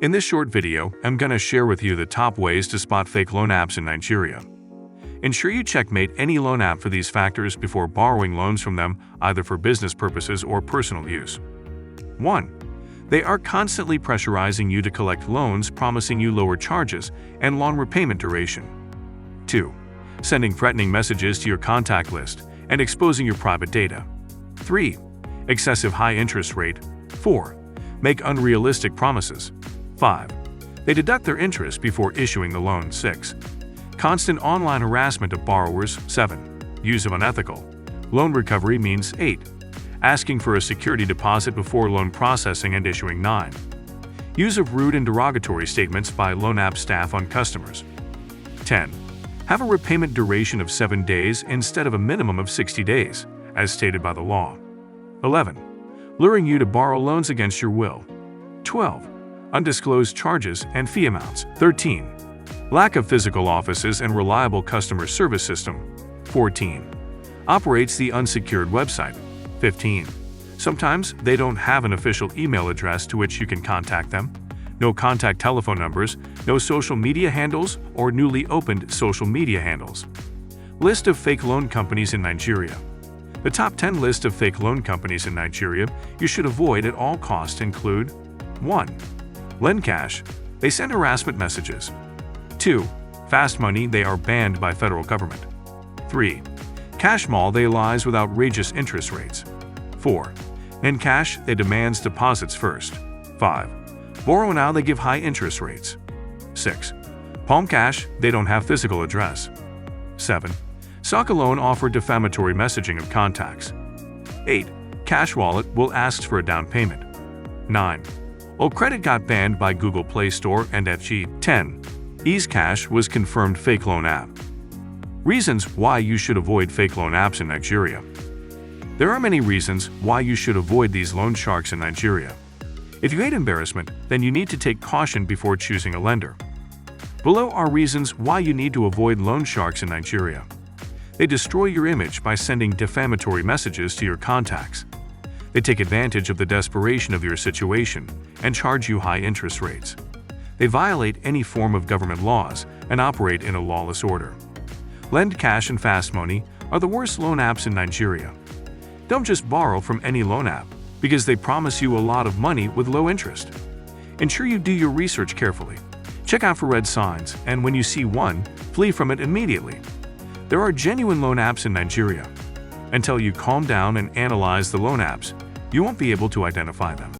In this short video, I'm gonna share with you the top ways to spot fake loan apps in Nigeria. Ensure you checkmate any loan app for these factors before borrowing loans from them, either for business purposes or personal use. 1. They are constantly pressurizing you to collect loans, promising you lower charges and long repayment duration. 2. Sending threatening messages to your contact list and exposing your private data. 3. Excessive high interest rate. 4. Make unrealistic promises. 5. They deduct their interest before issuing the loan. 6. Constant online harassment of borrowers. 7. Use of unethical loan recovery means. 8. Asking for a security deposit before loan processing and issuing. 9. Use of rude and derogatory statements by loan app staff on customers. 10. Have a repayment duration of 7 days instead of a minimum of 60 days, as stated by the law. 11. Luring you to borrow loans against your will. 12. Undisclosed charges and fee amounts. 13. Lack of physical offices and reliable customer service system. 14. Operates the unsecured website. 15. Sometimes they don't have an official email address to which you can contact them, no contact telephone numbers, no social media handles, or newly opened social media handles. List of fake loan companies in Nigeria. The top 10 list of fake loan companies in Nigeria you should avoid at all costs include: 1. Lendcash. They send harassment messages. 2. Fast Money. They are banned by federal government. 3. Cashmall. They lies with outrageous interest rates. 4. Encash. They demands deposits first. 5. Borrow Now. They give high interest rates. 6. Palm Cash. They don't have physical address. 7. Saka Loan offer defamatory messaging of contacts. 8. Cash Wallet will ask for a down payment. 9. Credit got banned by Google Play Store and FG. 10. Ease Cash was confirmed fake loan app. Reasons why you should avoid fake loan apps in Nigeria. There are many reasons why you should avoid these loan sharks in Nigeria. If you hate embarrassment, then you need to take caution before choosing a lender. Below are reasons why you need to avoid loan sharks in Nigeria. They destroy your image by sending defamatory messages to your contacts. They take advantage of the desperation of your situation and charge you high interest rates. They violate any form of government laws and operate in a lawless order. Lendcash and Fast Money are the worst loan apps in Nigeria. Don't just borrow from any loan app because they promise you a lot of money with low interest. Ensure you do your research carefully. Check out for red signs, and when you see one, flee from it immediately. There are genuine loan apps in Nigeria. Until you calm down and analyze the loan apps, you won't be able to identify them.